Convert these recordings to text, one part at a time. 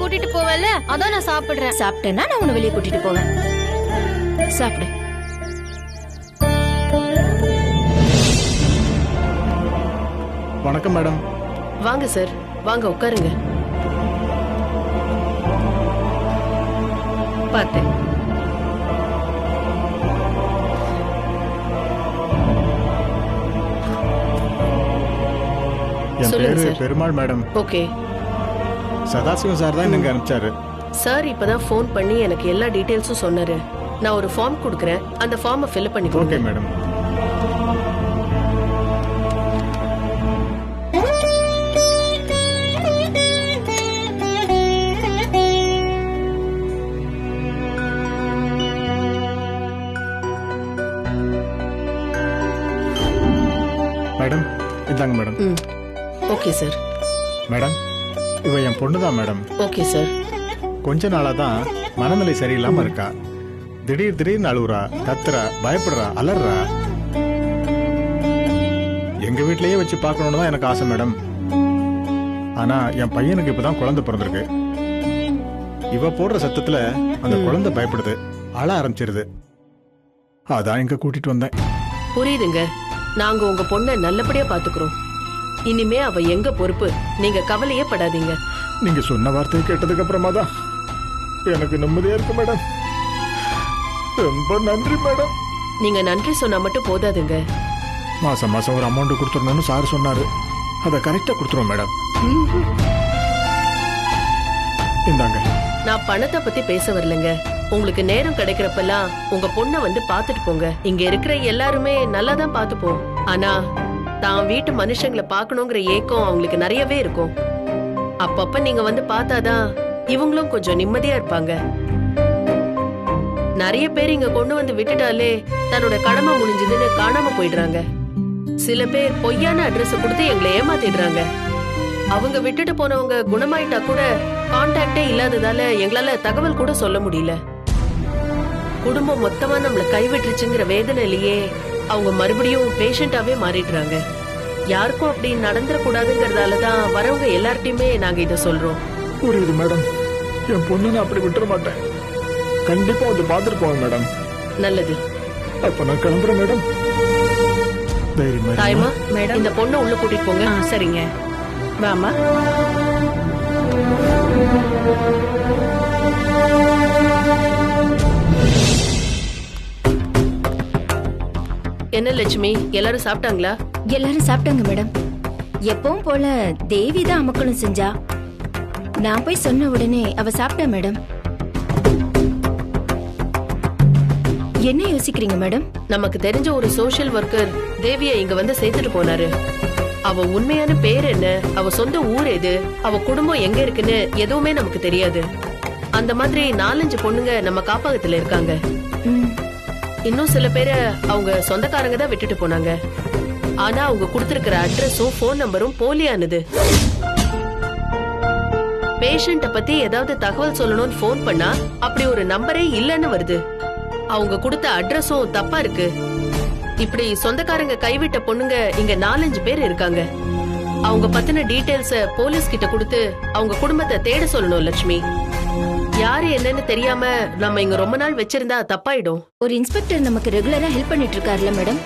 கூட்டிட்டு போவல, அதான் நான் சாப்பிடுறேன். சாப்பிட்டேன்னா நான் உன்னை வெளியே கூட்டிட்டு போவேன். சாப்பிடு. வணக்கம் மேடம். வாங்க சார், வாங்க உட்காருங்க. பார்த்தேன். என் சொல்லுங்க பேரு sir. Perumal madam. Okay Sadasivam sir தான் எனக்கு அனுப்பிச்சாரு. சார் இப்பதான் ஃபோன் பண்ணி எனக்கு எல்லா டீடைல்ஸும் சொன்னாரு. நான் ஒரு ஃபார்ம் கொடுக்குறேன், அந்த ஃபார்மை ஃபில் பண்ணி ஓகே கொடுங்க. மேடம். மேடம் இதாங்க மேடம். ம் ஓகே சார். மேடம் இவ என் பொண்ணு தான் மேடம். Okay sir. கொஞ்ச நாளா தான் மனநிலை சரியில்லாம இருக்கா. திடீர்னு அழுவுறா, கத்துறா, பயப்படுறா, அலறா. எங்க வீட்லயே வச்சு பார்க்கணும்னு தான் எனக்கு ஆசை மேடம். ஆனா என் பையனுக்கு இப்பதான் குழந்தை பிறந்திருக்கு. இவ போடுற சத்தத்துல அந்த குழந்தை பயப்படுது, அழ ஆரம்பிச்சிருது. அதான் இங்க கூட்டிட்டு வந்தேன். புரியுதுங்க. நாங்க உங்க பொண்ணை நல்லபடியா பாத்துக்கிறோம். இனிமே அவ எங்க பொறுப்பு, நீங்க கவலையே படாதீங்க. நீங்க சொன்ன வார்த்தையை கேட்டதுக்கு அப்புறமா தான் எனக்கு நிம்மதியா இருக்கு மேடம். ரொம்ப நன்றி மேடம். நீங்க நன்றி சொன்னா மட்டும் போதாதுங்க. மாசம் மாசம் ஒரு அமௌண்ட் கொடுத்துடணும்னு சார் சொன்னாரு. அதை கரெக்டா கொடுத்துருவோம் மேடம். இந்தாங்க. நான் பணத்தை பத்தி பேச வரலங்க. உங்களுக்கு நேரம் கிடைக்கிறப்பெல்லாம் உங்க பொண்ணை வந்து பாத்துட்டு போங்க. இங்க இருக்கிற எல்லாருமே நல்லா தான் பாத்துப்போம். ஆனா தான் வீட்டு மனுஷங்களை பாக்கணுங்கிற ஏக்கம் அவங்களுக்கு நிறையவே இருக்கும். அப்பப்ப நீங்க வந்து பார்த்தாதான் இவங்களும் கொஞ்சம் நிம்மதியா இருப்பாங்க. நிறைய பேர் இங்க கொண்டு வந்து விட்டுட்டாலே தன்னோட கடமை முடிஞ்சதுன்னு காணாம போயிடுறாங்க. சில பேர் பொய்யான அட்ரஸ் கொடுத்து எங்களை ஏமாத்திடுறாங்க. அவங்க விட்டுட்டு போனவங்க குணமாயிட்டா கூட கான்டாக்டே இல்லாததால எங்களால தகவல் கூட சொல்ல முடியல. குடும்பம் மொத்தமா நம்மள கைவிட்டுருச்சுங்கிற வேதனையிலேயே அவங்க மறுபடியும் பேஷண்டாவே மாறிடுறாங்க. யாருக்கும் அப்படி நடந்துடக்கூடாதுங்கிறதாலதான் வரவங்க எல்லார்ட்டையுமே நாங்க இத சொல்றோம். புரியுது மேடம். என் பொண்ணு நான் அப்படி விட்டுற மாட்டேன். கண்டிப்பா வந்து பாத்துட்டு போவேன் மேடம். நல்லது. அப்ப நான் கிளம்புறேன் மேடம். தாயமா மேடம், இந்த பொண்ணை உள்ள கூட்டிட்டு போங்க. சரிங்க. வாமா. என்ன லட்சுமி, எல்லாரும் சாப்பிட்டாங்களா? எல்லாரும் சாப்பிட்டாங்க மேடம். எப்பவும் போல தேவி தான் அமக்கணும் செஞ்சா. நான் போய் சொன்ன உடனே அவ சாப்பிட்டா மேடம். என்ன யோசிக்கிறீங்க மேடம்? நமக்கு தெரிஞ்ச ஒரு சோஷியல் ஒர்க்கர் தேவிய இங்க வந்து சேர்த்துட்டு போனாரு. அவ உண்மையான பேர் என்ன, அவ சொந்த ஊர் எது, அவ குடும்பம் எங்க இருக்குன்னு எதுவுமே நமக்கு தெரியாது. அந்த மாதிரி 4-5 பொண்ணுங்க நம்ம காப்பகத்துல இருக்காங்க. இன்னும் சில பேரை அவங்க சொந்தக்காரங்க தான் விட்டுட்டு போனாங்க. ஆனா அவங்க கொடுத்திருக்கிற அட்ரஸும் போன் நம்பரும் போலியானது. பேஷண்ட பத்தி ஏதாவது தகவல் சொல்லணும்னு போன் பண்ணா அப்படி ஒரு நம்பரே இல்லன்னு வருது. அவங்க கொடுத்த அட்ரஸும் தப்பா இருக்கு. இப்படி சொந்தக்காரங்க கைவிட்ட பொண்ணுங்க இங்க 4-5 பேர் இருக்காங்க. அவங்க பத்தின டீடைல்ஸ போலீஸ் கிட்ட கொடுத்து அவங்க குடும்பத்தை தேட சொல்லணும் லட்சுமி. யாரு என்னன்னு தெரியாம நம்ம இங்க ரொம்ப நாள் வச்சிருந்தா தப்பாயிடும். ஒரு இன்ஸ்பெக்டர் நமக்கு ரெகுலரா ஹெல்ப் பண்ணிட்டு இருக்காருல்ல மேடம்,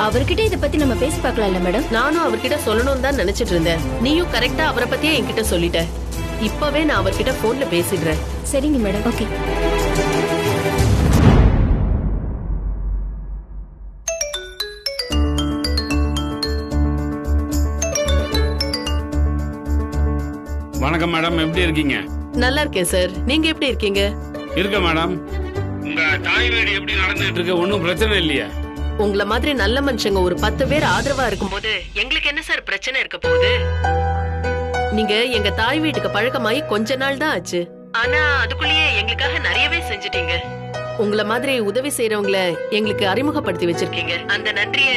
அவர்கிட்ட இத பத்தி நம்ம பேசி பார்க்கலாம்ல மேடம்? நானும் அவர்கிட்ட சொல்லணும்னு தான் நினைச்சிட்டு இருந்தேன். நீயும் கரெக்டா அவரை பத்தியே என்கிட்ட சொல்லிட்ட. இப்பவே நான் அவர்கிட்ட போன்ல பேசிடுறேன். சரிங்க மேடம். ஓகே. வணக்கம் மேடம், எப்படி இருக்கீங்க? நல்லா இருக்கேன் சார், நீங்க எப்படி இருக்கீங்க? இருக்க மேடம். உங்க தாய் வீடு எப்படி நடந்துட்டு இருக்கு? ஒன்னும் பிரச்சனை இல்லையா? உங்கள மாதிரி நல்ல மனுஷங்க ஒரு 10 பேர் ஆதரவா இருக்கும்போது எங்களுக்கு என்ன சார் பிரச்சனை இருக்க போகுது? நீங்க எங்க தாய் வீட்டுக்கு பழக்கமாயி கொஞ்ச நாள் தான் ஆச்சு. ஆனா அதுக்குள்ளேயே எங்களுக்காக நிறையவே செஞ்சிட்டீங்க. உங்கள மாதிரி உதவி செய்யறவங்கள எங்களுக்கு அறிமுகப்படுத்தி வச்சிருக்கீங்க. அந்த நன்றிய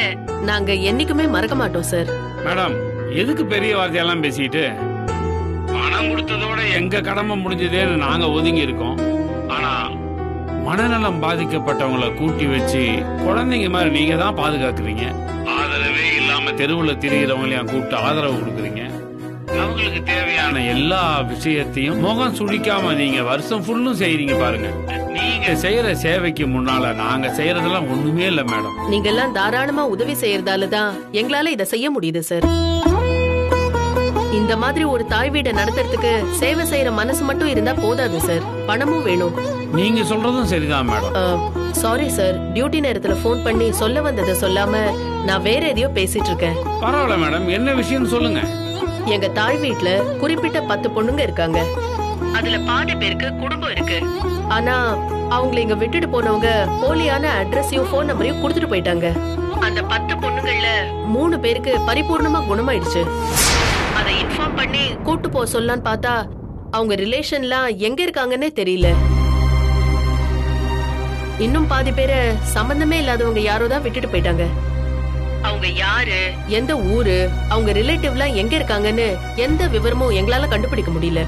நாங்க என்னைக்குமே மறக்க மாட்டோம் சார். மேடம், எதுக்கு பெரிய வார்த்தையெல்லாம் பேசிட்டு? பணம் கொடுத்ததோட எங்க கடமை முடிஞ்சதேன்னு நாங்க ஒதுங்கி இருக்கோம். ஆனா மனநலம் பாதிக்கப்பட்டவங்களை கூட்டி வச்சு குழந்தைங்க மாதிரி நீங்க தான் பாதுகாக்கிறீங்க. ஆதரவே இல்லாம தெருவுல திரிகிறவங்களையும் கூப்பிட்டு ஆதரவு கொடுக்குறீங்க. அவங்களுக்கு தேவையான எல்லா விஷயத்தையும் முகம் சுழிக்காம நீங்க வருஷம் ஃபுல்லும் செய்யறீங்க பாருங்க. நீங்க செய்யற சேவைக்கு முன்னால நாங்க செய்யறதெல்லாம் ஒண்ணுமே இல்ல மேடம். நீங்க எல்லாம் தாராளமா உதவி செய்யறதால தான் எங்களால இத செய்ய முடியுது சார். இந்த மாதிரி ஒரு தாய் வீடை நடத்துறதுக்கு சேவை செய்யற மனசு மட்டும் இருந்தா போதாது சார், பணமும் வேணும். நீங்க சொல்றதும் சரிதான் மேடம். சாரி சார், டியூட்டி நேரத்துல போன் பண்ணி சொல்ல வந்ததை சொல்லாம நான் வேற எதையோ பேசிட்டு இருக்கேன். பரவாயில்ல மேடம், என்ன விஷயம் சொல்லுங்க. எங்க தாய் வீட்ல குறிப்பிட்ட 10 பொண்ணுங்க இருக்காங்க. அதுல பாதி பேருக்கு குடும்பம் இருக்கு. ஆனா அவங்களை இங்க விட்டுட்டு போனவங்க போலியான அட்ரஸையும் போன் நம்பரையும் கொடுத்துட்டு போயிட்டாங்க. அந்த 10 பொண்ணுங்கள்ல 3 பேருக்கு பரிபூர்ணமா குணமாயிடுச்சு. அதை இன்ஃபார்ம் பண்ணி கூட்டு போ சொல்லலான்னு பார்த்தா அவங்க ரிலேஷன்லாம் எங்க இருக்காங்கன்னே தெரியல. இன்னும் பாதி பேரை சம்பந்தமே இல்லாதவங்க யாரோ தான் விட்டுட்டு போயிட்டாங்க. அவங்க யாரு, எந்த ஊரு, அவங்க ரிலேட்டிவ்லாம் எங்க இருக்காங்கன்னு எந்த விவரமும் எங்களால கண்டுபிடிக்க முடியல.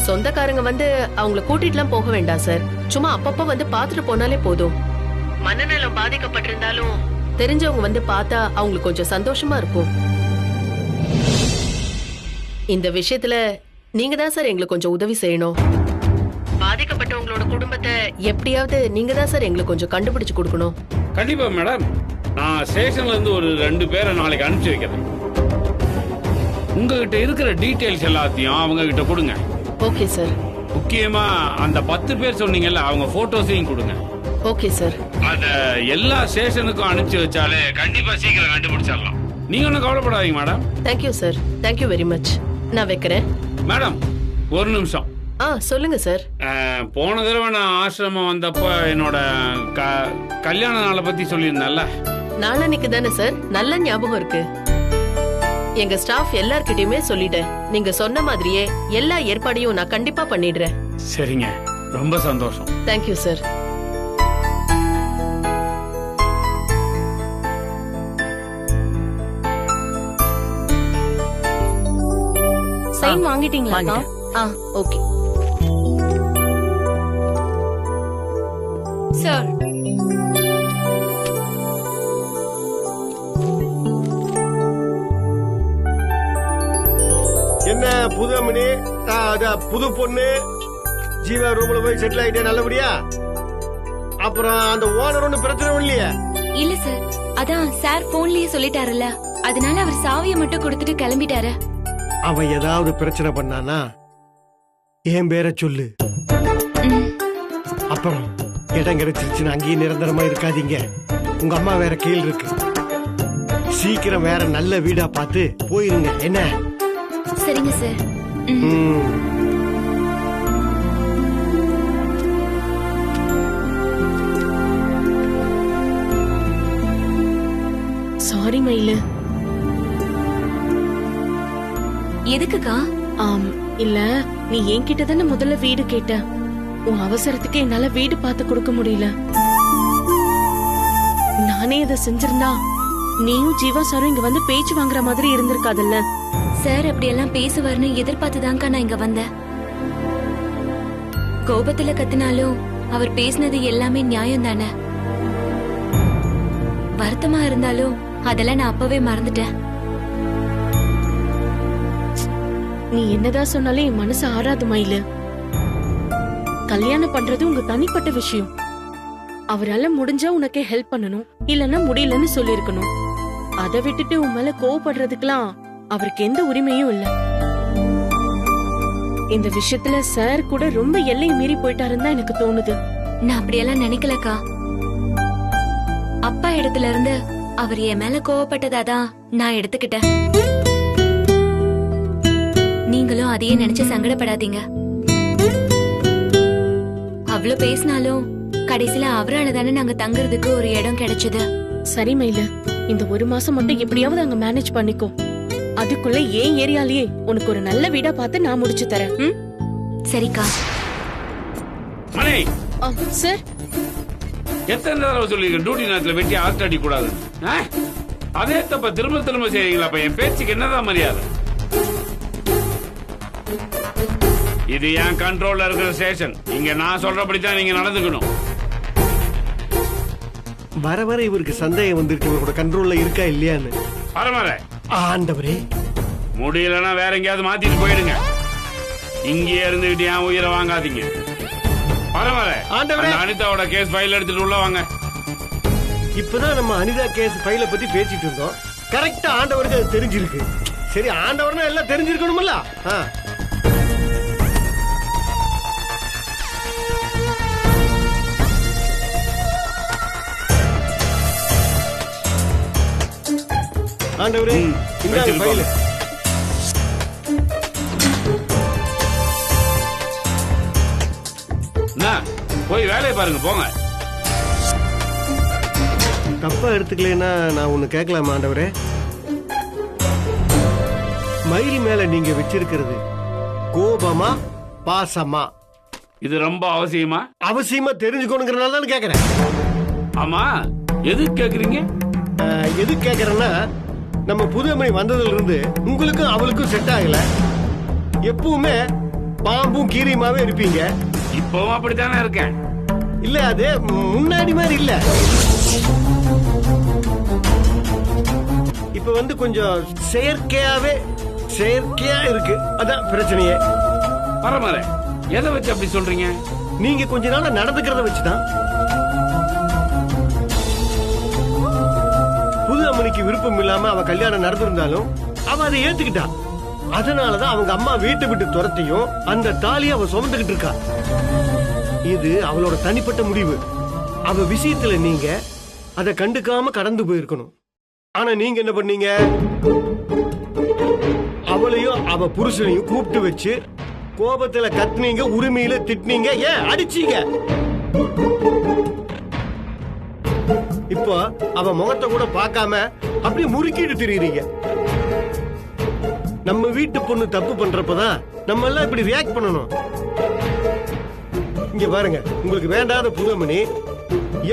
சொந்தக்காரங்க வந்து அவங்கள கூட்டிட்டுலாம் போக வேண்டாம் சார், சும்மா அப்பப்ப வந்து பாத்துட்டு போனாலே போதும். மனநலம் பாதிக்கப்பட்டிருந்தாலும் தெரிஞ்சவங்க வந்து பார்த்தா அவங்களுக்கு கொஞ்சம் சந்தோஷமா இருக்கும். இந்த விஷயத்துல நீங்க தான் சார் எங்களுக்கு கொஞ்சம் உதவி செய்யணும். பாதிக்கப்பட்டவங்களோட குடும்பத்தை எப்படியாவது நீங்க தான் சார் எங்களுக்கு கொஞ்சம் கண்டுபிடிச்சு கொடுக்கணும். கண்டிப்பா மேடம், நான் ஸ்டேஷன்ல இருந்து ஒரு 2 பேரை நாளைக்கு அனுப்பிச்சு வைக்கிறேன். உங்ககிட்ட இருக்கிற டீடைல்ஸ் எல்லாத்தையும் அவங்க கிட்ட கொடுங்க. Okay sir. முக்கியமா அந்த 10 பேர் சொன்னீங்கல்ல, அவங்க போட்டோஸையும் கொடுங்க. Okay sir. அத எல்லா ஸ்டேஷனுக்கும் அனுப்பிச்சு வச்சாலே கண்டிப்பா சீக்கிரம் கண்டுபிடிச்சிடலாம். நீங்க ஒன்னும் கவலைப்படாதீங்க madam. Thank you sir, thank you very much. நான் வைக்கிறேன். மேடம் ஒரு நிமிஷம். சொல்லுங்க சார். போன தடவை நான் ஆசிரமம் வந்தப்ப என்னோட கல்யாண நாளை பத்தி சொல்லியிருந்தேன்ல, நாளன்னைக்கு தானே சார்? நல்ல ஞாபகம் இருக்கு. எங்க ஸ்டாஃப் எல்லார்கிட்டயுமே சொல்லிட்டேன். நீங்க சொன்ன மாதிரியே எல்லா ஏற்பாடையும் நான் கண்டிப்பா பண்ணிடுறேன். சரிங்க, ரொம்ப சந்தோஷம். Thank you sir. சைன் வாங்கிட்டீங்களா? Okay sir. என்ன புது அம்மனி, புது பொண்ணு ஜீவா ரூம்ல போய் செட்டில் ஆயிட்டே நல்லபடியா? அப்புறம் அந்த ஓனர் ஒண்ணு பிரச்சனை இல்லையா? இல்ல சார், அதான் சார் போன்லயே சொல்லிட்டாருல்ல, அதனால அவர் சாவியை மட்டும் கொடுத்துட்டு கிளம்பிட்டாரு. அவன் ஏதாவது பிரச்சனை பண்ணானா என் பேரை சொல்லு. அப்புறம் இடம் கிடைச்சிருச்சுன்னு அங்கேயே நிரந்தரமா இருக்காதீங்க. உங்க அம்மா வேற கீழ் இருக்கு. சீக்கிரம் வேற நல்ல வீடா பார்த்து போயிருங்க. என்ன? சரிங்க சார். சாரி மயிலு. எதுக்குக்கா? இல்ல, நீ என்கிட்ட தானே முதல்ல வீடு கேட்ட. உன் அவசரத்துக்கு என்னால வீடு பார்த்து கொடுக்க முடியல. நானே இதை செஞ்சிருந்தா நீயும் ஜீவா சாரும் இங்க வந்து பேச்சு வாங்குற மாதிரி இருந்திருக்காதுல்ல. சார் அப்படியெல்லாம் பேசுவார்னு எதிர்பார்த்துதான்க்கா நான் இங்க வந்தேன். கோபத்துல கத்தினாலும் அவர் பேசினது எல்லாமே நியாயம் தானே. வருத்தமா இருந்தாலும் அதெல்லாம் நான் அப்பவே மறந்துட்டேன். நீ என்னதான் சொன்னாலும் என் மனசு ஆறாது மயிலு. கல்யாணம் பண்றது உங்க தனிப்பட்ட விஷயம். அவரால முடிஞ்சா உனக்கே ஹெல்ப் பண்ணணும், இல்லன்னா முடியலன்னு சொல்லிருக்கணும். அதை விட்டுட்டு உன் மேல கோவப்படுறதுக்கெல்லாம் அவருக்கு எந்த உரிமையும் இல்ல. இந்த விஷயத்துல சார் கூட ரொம்ப எல்லையை மீறி போயிட்டாருன்னு தான் எனக்கு தோணுது. நான் அப்படியெல்லாம் நினைக்கலக்கா. அப்பா இடத்துல இருந்து அவர் என் மேல கோவப்பட்டதாதான் நான் எடுத்துக்கிட்டேன். நீங்களும் அதையே நினைச்சு சங்கடப்படாதீங்க. அவ்வளவு பேசினாலும் கடைசியில அவரால தானே நாங்க தங்குறதுக்கு ஒரு இடம் கிடைச்சது. சரி மயில, இந்த 1 மாசம் மட்டும் எப்படியாவது அங்க மேனேஜ் பண்ணிக்கோ. அதுக்குள்ள ஏன் ஏரியாலேயே உனக்கு ஒரு நல்ல வீடா பார்த்து நான் முடிச்சு தரேன். சரிக்கா. சார், எத்தனை தடவை சொல்லிருக்கேன் டியூட்டி நேரத்துல வெட்டி ஆர்ட் அடி கூடாது. அதே தப்ப திரும்ப திரும்ப செய்றீங்களா? அப்ப என் பேச்சுக்கு என்னதான் மரியாதை? இது என் கண்ட்ரோல்ல இருக்கிற ஸ்டேஷன். இங்க நான் சொல்றபடிதான் நீங்க நடந்துக்கணும். வர வர இவருக்கு சந்தேகம் வந்துருக்கு, இவரோட கண்ட்ரோல்ல இருக்கா இல்லையான்னு. வர வர ஆண்டவரே, முடியலன்னா வேற எங்கேயாவது மாத்திட்டு போயிடுங்க. இங்கேயே இருந்துகிட்டு என் உயிரை வாங்காதீங்க. பரவாயில்ல, ஆண்டவரே. அனிதாவோட கேஸ் ஃபைல் எடுத்துட்டு உள்ள வாங்க. இப்பதான் நம்ம அனிதா கேஸ் ஃபைல பத்தி பேசிட்டு இருந்தோம். கரெக்டா ஆண்டவருக்கு அது தெரிஞ்சிருக்கு. சரி, ஆண்டவர்னா எல்லாம் தெரிஞ்சிருக்கணும்ல. ஆண்டவரே, இந்த ஃபைல். போய் வேலையை பாருங்க, போங்க. தப்பா எடுத்துக்கலைன்னா நான் ஒண்ணு கேட்கலாமா ஆண்டவரே? மயில் மேல நீங்க வச்சிருக்கிறது கோபமா பாசமா? இது ரொம்ப அவசியமா? அவசியமா தெரிஞ்சுக்கணுங்கிறனால தான் கேக்குறேன். ஆமா, எதுக்கு கேக்குறீங்க? எது கேக்குறேன்னா, நம்ம புதுமணி வந்ததுல இருந்து உங்களுக்கும் அவளுக்கும் செட் ஆகல. எப்பவுமே பாம்பும் கீரியுமாவே இருப்பீங்க. இப்பவும் அப்படித்தானே இருக்கேன். இல்ல, அது முன்னாடி மாதிரி இல்ல. இப்ப வந்து கொஞ்சம் செயற்கையா இருக்கு. அதான் பிரச்சனையே. பரமாரே, எதை வச்சு அப்படி சொல்றீங்க? நீங்க கொஞ்ச நாளா நடந்துக்கிறத வச்சுதான். புது அம்மனிக்கு விருப்பம் இல்லாம அவ கல்யாணம் நடந்திருந்தாலும் அவ அதை ஏத்துக்கிட்டா. அதனாலதான் அவங்க அம்மா வீட்டை விட்டு துரத்தையும் அந்த தாலியை அவ சுமந்துகிட்டு இருக்கா. இது அவளோட தனிப்பட்ட முடிவு. அவ விஷயத்துல நீங்க அதை கண்டுக்காம கடந்து போயிருக்கணும். ஆனா நீங்க என்ன பண்ணீங்க? அவளையும் அவ புருஷனையும் கூப்பிட்டு வச்சு கோபத்துல கத்துனீங்க, உரிமையில திட்டினீங்க, ஏன் அடிச்சீங்க. இப்போ அவ முகத்தை கூட பார்க்காம அப்படியே முறுக்கிட்டு திரியுறீங்க. நம்ம வீட்டு பொண்ணு தப்பு பண்றப்பதான் நம்ம எல்லாம் இப்படி ரியாக்ட் பண்ணணும். இங்க பாருங்க, உங்களுக்கு வேண்டாத புதுமணி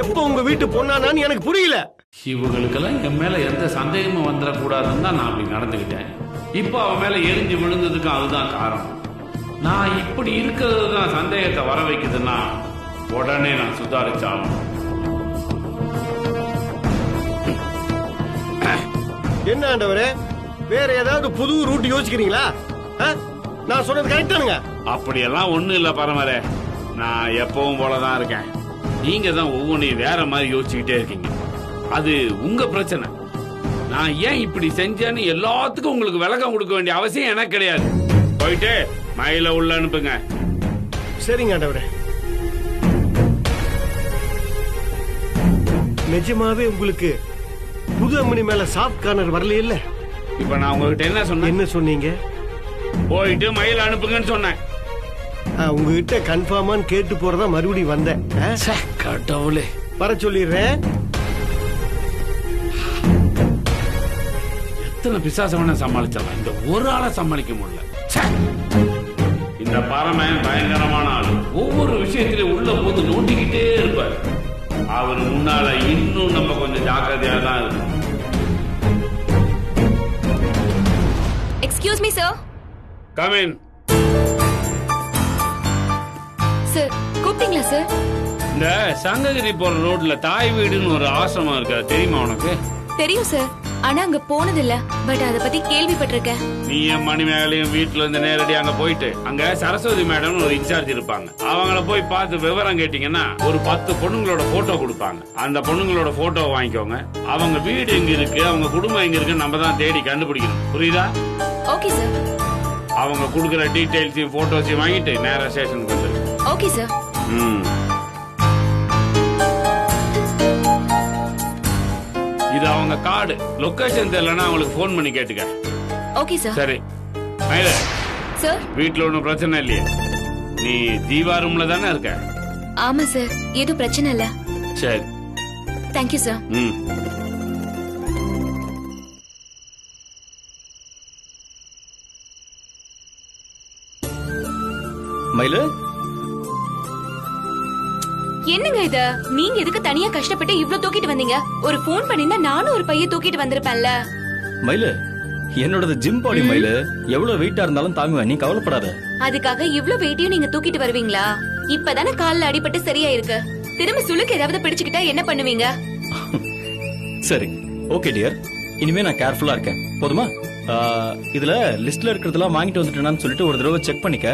எப்ப உங்க வீட்டு பொண்ணானான்னு எனக்கு புரியல. இவங்களுக்கெல்லாம் என் மேல எந்த சந்தேகமும் வந்துடக்கூடாதுன்னு தான் நான் அப்படி நடந்துகிட்டேன். இப்போ அவன் மேல எரிஞ்சு விழுந்ததுக்கு அதுதான் காரணம். நான் இப்படி இருக்கிறது தான் சந்தேகத்தை வர வைக்குதுன்னா உடனே நான் சுதாரிச்சாலும். என்ன ஆண்டவரே, வேற ஏதாவது புது ரூட் யோசிக்கிறீங்களா? நான் சொன்னது கரெக்டானுங்க? அப்படியெல்லாம் ஒண்ணும் இல்ல பரமரே. நான் எப்பவும் போலதான் இருக்கேன். நீங்க தான் ஒவ்வொன்றையும் வேற மாதிரி யோசிச்சுக்கிட்டே இருக்கீங்க. அது உங்க பிரச்சனை. நான் ஏன் இப்படி செஞ்சேன்னு எல்லாத்துக்கும் உங்களுக்கு விளக்கம் கொடுக்க வேண்டிய அவசியம் எனக்கு கிடையாது. போயிட்டு மயில உள்ள அனுப்புங்க. சரிங்க ஆண்டவரே. நிஜமாவே உங்களுக்கு புது அம்மனி மேல சாஃப்ட் கார்னர் வரல இல்ல? இப்ப நான் உங்ககிட்ட என்ன சொன்னேன்? என்ன சொன்னீங்க? போயிட்டு மயில அனுப்புங்கன்னு சொன்னேன். உங்ககிட்ட கன்ஃபார்மான்னு கேட்டு போறதா மறுபடியும் வந்தேன். கடவுளே, வர சொல்லிடுறேன். எத்தனை பிசாசவன சமாளிச்சாலும் இந்த ஒரு ஆளை சமாளிக்க முடியல. இந்த பரமன் பயங்கரமான ஆளு. ஒவ்வொரு விஷயத்திலும் உள்ள போது நோண்டிக்கிட்டே இருப்பார். அவர் முன்னால இன்னும் நம்ம கொஞ்சம் ஜாக்கிரதையா தான் இருக்கும். Excuse me sir. Come in. Sir, கூப்பிட்டீங்களா சார்? இந்த சங்ககிரி போற ரோட்ல தாய் வீடுன்னு ஒரு ஆசிரமம் இருக்கா, தெரியுமா உனக்கு? தெரியும் சார், ஆனா அங்க போனதில்ல. பட் அத பத்தி கேள்விப்பட்டிருக்கேன். நீ மணிமேகலையும் வீட்டுல இருந்து நேரடி அங்க போயிட்டு அங்க சரஸ்வதி மேடம் ஒரு இன்சார்ஜ் இருப்பாங்க. அவங்கள போய் பார்த்து விவரம் கேட்டீங்கன்னா ஒரு 10 பொண்ணுங்களோட போட்டோ கொடுப்பாங்க. அந்த பொண்ணுங்களோட போட்டோ வாங்கிக்கோங்க. அவங்க வீடு எங்க இருக்கு, அவங்க குடும்பம் எங்க இருக்கு நம்ம தான் தேடி கண்டுபிடிக்கணும். புரியுதா? Okay sir. அவங்க கொடுக்குற டீடைல்ஸையும் போட்டோஸையும் வாங்கிட்டு நேரா ஸ்டேஷனுக்கு வந்துரு. Okay sir. இது அவங்க கார்டு. லொகேஷன் தெரியலன்னா அவங்களுக்கு ஃபோன் பண்ணி கேட்டுக்க. Okay sir. சரி மயில, சார், வீட்டுல ஒன்றும் பிரச்சனை இல்லையே? நீ தீவா ரூம்ல தானே இருக்க? ஆமா சார், எதுவும் பிரச்சனை இல்ல. சரி, தேங்க்யூ சார். மயிலு, என்னங்க இது? நீங்க எதுக்கு தனியா கஷ்டப்பட்டு இவ்ளோ தூக்கிட்டு வந்தீங்க? ஒரு போன் பண்ணிருந்தா நானும் ஒரு பைய தூக்கிட்டு வந்திருப்பேன்ல. மயிலு, என்னோடது ஜிம் பாடி மயிலு. எவ்வளவு வெயிட்டா இருந்தாலும் தாங்குவேன், நீ கவலைப்படாத. அதுக்காக இவ்ளோ வெயிட்டையும் நீங்க தூக்கிட்டு வருவீங்களா? இப்பதானே கால்ல அடிபட்டு சரியா இருக்கு. திரும்ப சுளுக்கு ஏதாவது பிடிச்சுக்கிட்டா என்ன பண்ணுவீங்க? சரி, ஓகே டியர். இனிமே நான் கேர்ஃபுல்லா இருக்கேன், போதுமா? இதுல லிஸ்ட்ல இருக்கிறதெல்லாம் வாங்கிட்டு வந்துட்டேனான்னு சொல்லிட்டு ஒரு தடவை செக் பண்ணிக்க.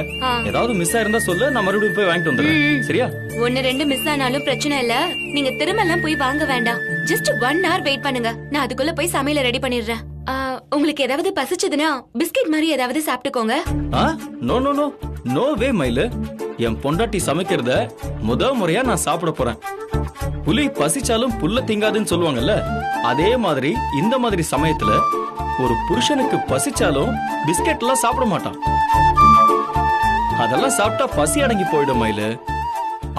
ஏதாவது மிஸ் ஆயிருந்தா சொல்லு, நான் மறுபடியும் போய் வாங்கிட்டு வந்துடுறேன். சரியா? 1-2 மிஸ் ஆனாலும் பிரச்சனை இல்ல. நீங்க திரும்ப எல்லாம் போய் வாங்க வேண்டாம். ஜஸ்ட் 1 hour வெயிட் பண்ணுங்க. நான் அதுக்குள்ள போய் சமையல ரெடி பண்ணிடுறேன். உங்களுக்கு ஏதாவது பசிச்சதுன்னா பிஸ்கெட் மாதிரி ஏதாவது சாப்பிட்டுக்கோங்க. No no no no way Mayilu. என் பொண்டாட்டி சமைக்கிறத முறையா நான் சாப்பிட போறேன். புலி பசிச்சாலும் புல்ல திங்காதுன்னு சொல்லுவாங்கல்ல, அதே மாதிரி இந்த மாதிரி சமயத்துல ஒரு புருஷனுக்கு பசிச்சாலும் பிஸ்கெட் எல்லாம் சாப்பிட மாட்டான். அதெல்லாம் சாப்பிட்டா பசி அடங்கி போயிடும் மயிலு.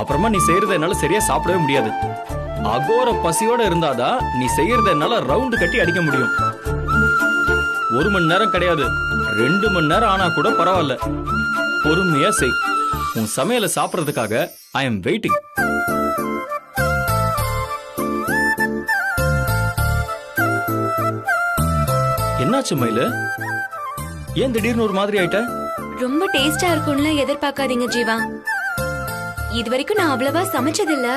அப்புறமா நீ செய்யறத என்னால சரியா சாப்பிடவே முடியாது. அகோர பசியோட இருந்தாதான் நீ செய்யறத என்னால ரவுண்டு கட்டி அடிக்க முடியும். 1 மணி நேரம் கிடையாது, 2 மணி நேரம் ஆனா கூட பரவாயில்ல. பொறுமையா செய். உன் சமையல சாப்பிடறதுக்காக ஐ எம் வெயிட்டிங். என்னாச்சு மயிலு? ஏன் திடீர்னு ஒரு மாதிரி ஆயிட்ட? ரொம்ப டேஸ்டா இருக்கும்னு எதிர்பார்க்காதீங்க ஜீவா. இது வரைக்கும் நான் அவ்வளவா சமைச்சதில்ல.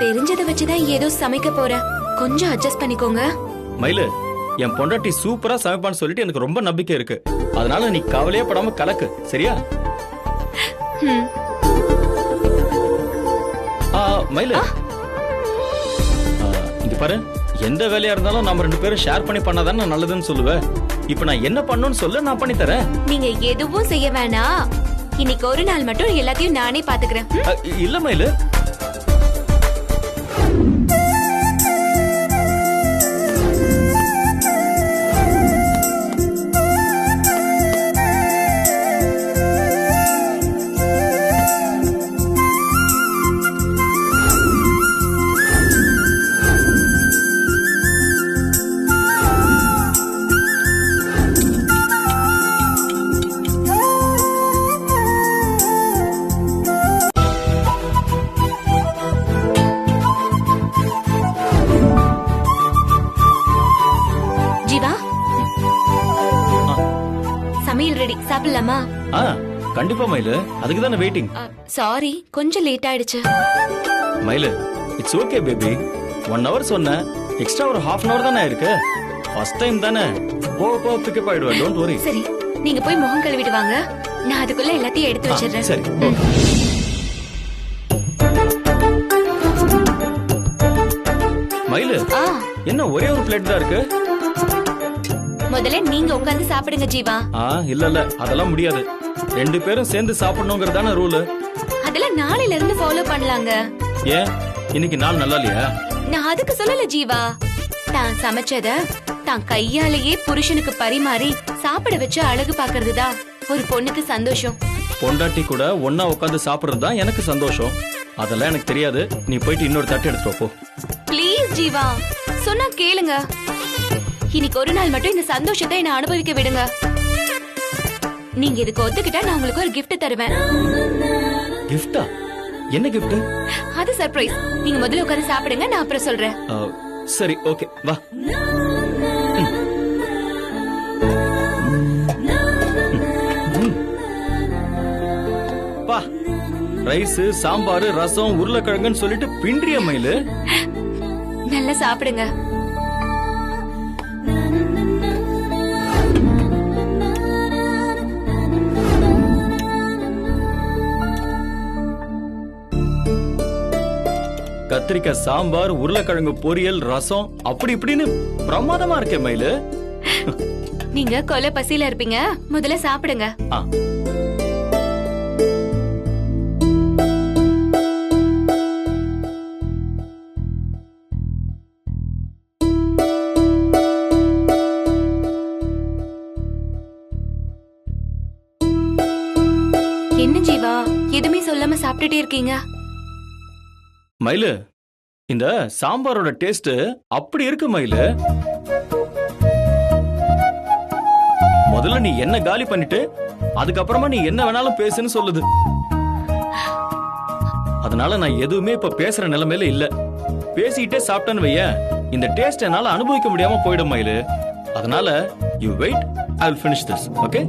தெரிஞ்சதை வச்சுதான் ஏதோ சமைக்க போறேன். கொஞ்சம் அட்ஜஸ்ட் பண்ணிக்கோங்க. மயிலு, என் பொண்டாட்டி சூப்பரா சமைப்பான்னு சொல்லிட்டு எனக்கு ரொம்ப நம்பிக்கை இருக்கு. அதனால நீ கவலையே படாம கலக்கு. சரியா? மயிலு, இங்க பாரு, எந்த வேலையா இருந்தாலும் நம்ம 2 பேரும் ஷேர் பண்ணி பண்ணாதானே நல்லதுன்னு சொல்லுவேன். இப்ப நான் என்ன பண்ணணும்னு சொல்ல, நான் பண்ணி தரேன். நீங்க எதுவும் செய்ய வேணாம். இன்னைக்கு ஒரு நாள் மட்டும் எல்லாத்தையும் நானே பாத்துக்கிறேன். இல்ல மயிலு, சாப்பிடலாமா? கண்டிப்பா மயிலு, அதுக்கு தானே வெயிட்டிங். சாரி, கொஞ்சம் லேட் ஆயிடுச்சு. மயிலு, இட்ஸ் ஓகே பேபி. 1 hour சொன்ன, எக்ஸ்ட்ரா ஒரு 1/2 hour தானே இருக்கு. ஃபர்ஸ்ட் டைம் தானே, போக பிக்கப் ஆயிடுவேன். Don't worry. சரி, நீங்க போய் முகம் கழுவிட்டு வாங்க. நான் அதுக்குள்ள எல்லாத்தையும் எடுத்து வச்சிடுறேன். சரி. மயிலு, என்ன ஒரே ஒரு பிளேட் தான் இருக்கு? முதல்ல நீங்க உட்கார்ந்து சாப்பிடுங்க ஜீவா. இல்ல அதெல்லாம் முடியாது. 2 பேரும் சேர்ந்து சாப்பிடணும்ங்கறதான ரூல். அதெல்லாம் நாளையில இருந்து ஃபாலோ பண்ணலாங்க. ஏன் இன்னைக்கு நாள் நல்லா இல்லையா? நான் அதுக்கு சொல்லல ஜீவா. தான் சமைச்சத தான் கையாலேயே புருஷனுக்கு பரிமாறி சாப்பிட வச்சு அழகு பாக்குறதுதான் ஒரு பொண்ணுக்கு சந்தோஷம். பொண்டாட்டி கூட ஒன்னா உட்கார்ந்து சாப்பிடுறதுதான் எனக்கு சந்தோஷம். அதெல்லாம் எனக்கு தெரியாது. நீ போயிட்டு இன்னொரு தட்டு எடுத்துட்டு போ. ப்ளீஸ் ஜீவா, சொன்னா கேளுங்க. இன்னைக்கு ஒரு நாள் மட்டும் இந்த சந்தோஷத்தை என்ன அனுபவிக்க விடுங்க. நீங்க இதுக்கு ஒத்துக்கிட்டா நான் உங்களுக்கு ஒரு gift தருவேன். கிஃப்டா? என்ன gift? அது சர்ப்ரைஸ். நீங்க முதல்ல உட்கார்ந்து சாப்பிடுங்க, நான் அப்புறம் சொல்றேன். சரி, ஓகே, வா. பா, ரைஸ், சாம்பார், ரசம், உருளைக்கிழங்குன்னு சொல்லிட்டு பின்றிய மயிலு. நல்லா சாப்பிடுங்க. கத்திரிக்காய் சாம்பார், உருளைக்கிழங்கு பொரியல், ரசம், அப்படி இப்படின்னு பிரமாதமா இருக்கே மயிலு. நீங்க கொலை பசியில இருப்பீங்க, முதல்ல சாப்பிடுங்க. என்ன ஜீவா, எதுவுமே சொல்லாம சாப்பிட்டுட்டே இருக்கீங்க? மயிலு, இந்த சாம்பாரோட டேஸ்ட் அப்படி இருக்கு மயிலு. முதல்ல நீ என்ன காலி பண்ணிட்டு அதுக்கப்புறமா நீ என்ன வேணாலும் பேசுன்னு சொல்லுது. அதனால நான் எதுவுமே இப்ப பேசுற நிலைமையில இல்ல. பேசிக்கிட்டே சாப்பிட்டேன்னு வைய, இந்த டேஸ்ட் என்னால அனுபவிக்க முடியாம போயிடும் மயிலு. அதனால you wait, I will finish this. Okay?